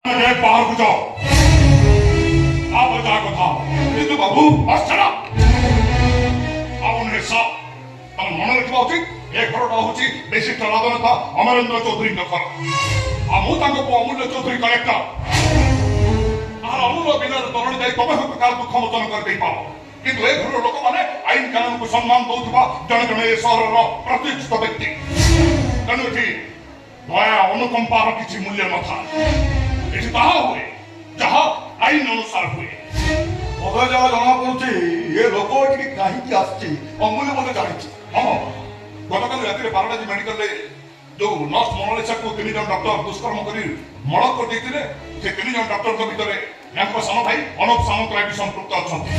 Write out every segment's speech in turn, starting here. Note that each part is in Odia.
बाहर को जाओ आप बता कथा কিন্তু বাবু আসছনা আপন সব তখন মনে রাখবা উচিত এ ঘরটা হচ্ছে বিশিষ্ট রাজনেতা অমরেন্দ্র চৌধুরী ঘর আমু তাঙ্ক অমূল্য চৌধুরী কলেক্টর আর অমূল্য বিনার তরণী যাই তবে হয়তো কার দুঃখ মোচন করে পাব কিন্তু এ ঘরের লোকମାନେ আইন কানুনକୁ সম্মান দଉଥିବା ଜଣେ ଜଣେ ଏ ସହରର ପ୍ରତିଷ୍ଠିତ ବ୍ୟକ୍ତି ତେଣୁ ଏଠି ଦୟା ଅନୁକମ୍ପାର କିଛି ମୂଲ୍ୟ ନଥାଏ ଏଠି ତାହା ହୁଏ ଯାହା ଆଇନ ଅନୁସାର ହୁଏ মনে যা জনা পড়ছে এ লোক এটি কাহিকি আসছে অমূল্য মনে জানিছে ହଁ ଗତକାଲି ରାତିରେ ବାରବାଜୀ ମେଡିକାଲରେ ଯୋଉ ନର୍ସ ମୋନାଲିସାକୁ 3 ଜଣ ଡକ୍ଟର ଦୁଷ୍କର୍ମ କରି ମଳ କରିଦେଇଥିଲେ ସେ 3 ଜଣ ଡକ୍ଟରଙ୍କ ଭିତରେ ୟାଙ୍କ ସାନ ଭାଇ ଅନୁପ ସାମନ୍ତରାୟ ବି ସମ୍ପୃକ୍ତ ଅଛନ୍ତି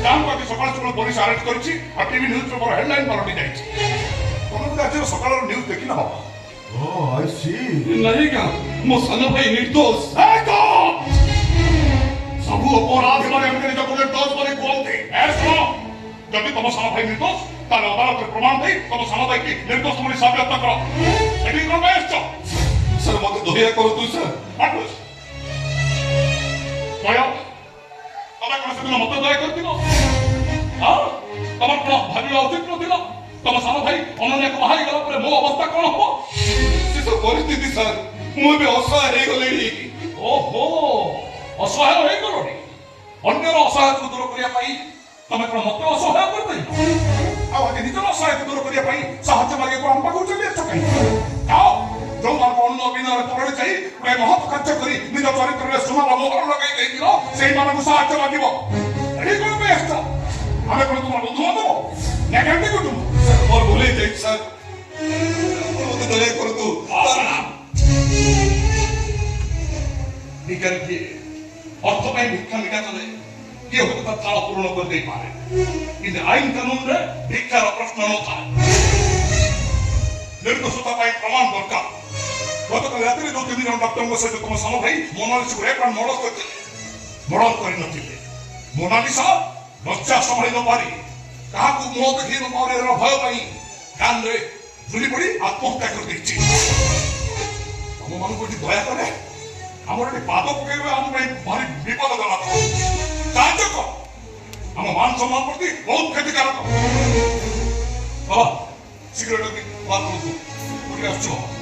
ତାଙ୍କୁ ଆଜି ସକାଳୁ ସକାଳୁ ପୋଲିସ ଆରେଷ୍ଟ କରିଛି ଆଉ ଟିଭି ନ୍ୟୁଜ୍ ପେପର ହେଡଲାଇନ୍ ପାଲଟି ଯାଇଛି ତମେ ବୋଧେ ଆଜିର ସକାଳର ନ୍ୟୁଜ୍ ଦେଖିନ ବାବା ও আই সি नहीं क्या ମୋ ସାନ ଭାଇ ନିର୍ଦ୍ଦୋଷ ସବୁ ଅପରାଧୀମାନେ ଏମିତି ନିଜକୁ ନିର୍ଦ୍ଦୋଷ ବୋଲି କୁହନ୍ତି ଯଦି ତମ ସାନ ଭାଇ ନିର୍ଦ୍ଦୋଷ ତାହେଲେ ଅଦାଲତରେ ପ୍ରମାଣ ଦେଇ ତମ ସାନ ଭାଇକି ନିର୍ଦ୍ଦୋଷ ବୋଲି ସାବ୍ୟସ୍ତ କର ଏଠି କଣ ପାଇଁ ଆସିଛ স্যার মতে দয়া করতু স্যার ଦୟା ତମେ କଣ ସେଦିନ ମତେ ଦୟା କରିଥିଲ ତମର କଣ ଭାବିବା ଉଚିତ ନଥିଲା ତମ ସାନ ଭାଇ ଅନନ୍ୟାକୁ ବାହା ହେଇଗଲା ପରେ ମୋ ଅବସ୍ଥା କଣ ହବ সে তো পরিস্থিতি স্যার ମୁଁ ଏବେ ଅସହାୟ ହେଇଗଲିଣି ଓହୋ ଅସହାୟ ହେଇଗଲଣି ଅନ୍ୟର ଅସହାୟକୁ ଦୂର କରିବା ପାଇଁ ତମେ କଣ ମତେ ଅସହାୟ କରିଦେଇଛ ଆଉ ଆଜି ନିଜର ଅସହାୟକୁ ଦୂର କରିବା ପାଇଁ ସାହାଯ୍ୟ ମାଗିବାକୁ ଆମ ପାଖକୁ ଚାଲି ଆସିଛ କାହିଁକି ଯୋଉମାନଙ୍କୁ ଅନ୍ନ ବିନାରେ ତରଳି ଯାଇ ଗୋଟେ ମହତ୍ କାର୍ଯ୍ୟ କରି ନିଜ ଚରିତ୍ରରେ ସୁନାର ମୋହର ଲଗାଇ ଦେଇଥିଲ ସେଇମାନଙ୍କୁ ସାହାଯ୍ୟ ମାଗିବ ଏଠି କଣ ପାଇଁ ଆସିଛ ଆମେ କଣ ତୁମର ବନ୍ଧୁବାନ୍ଧବ ନା କେମିତି କୁଟୁମ୍ବ ମୋର ଭୁଲ ହେଇଯାଇଛି ସାର୍ ମତେ ଦୟା କରତୁ ଭିକାରୀ କିଏ ଅର୍ଥ ପାଇଁ ଭିକ୍ଷା ମିଠା କଲେ କିଏ ହୁଏତ ତା ଥାଳ ପୂରଣ କରିଦେଇପାରେ କିନ୍ତୁ ଆଇନ କାନୁନରେ ଭିକ୍ଷାର ପ୍ରଶ୍ନ ନଥାଏ ନିର୍ଦ୍ଦୋଷତା ପାଇଁ ପ୍ରମାଣ ଦରକାର ଗତକାଲି ରାତିରେ ଯୋଉ 3 ଜଣ ଡକ୍ଟରଙ୍କ ସହିତ ତମ ସାନ ଭାଇ ମୋନାଲିସାକୁ ରେପ୍ ଆଣ୍ଡ ମର୍ଡର କରିଥିଲେ ମର୍ଡର କରିନଥିଲେ ମୋନାଲିସା ଲଜ୍ଜା ସମ୍ଭାଳି ନ ପାରି କାହାକୁ ମୁହଁ ଦେଖି ନ ପାରିବାର ଭୟ ପାଇଁ କାନରେ ଝୁଲି ପଡ଼ି ଆତ୍ମହତ୍ୟା କରିଦେଇଛି ତମମାନଙ୍କୁ ଏଠି ଦୟା କଲେ ଆମର ଏଠି ପାଦ ପକେଇବା ଆମ ପାଇଁ ଭାରି ବିପଦଜନକ ସାହାଯ୍ୟ କର ଆମ ମାନ ସମ୍ମାନ ପ୍ରତି ବହୁତ କ୍ଷତିକାରକ ବାବା ଶୀଘ୍ର ବାହାର କରନ୍ତୁ ଆସୁଛ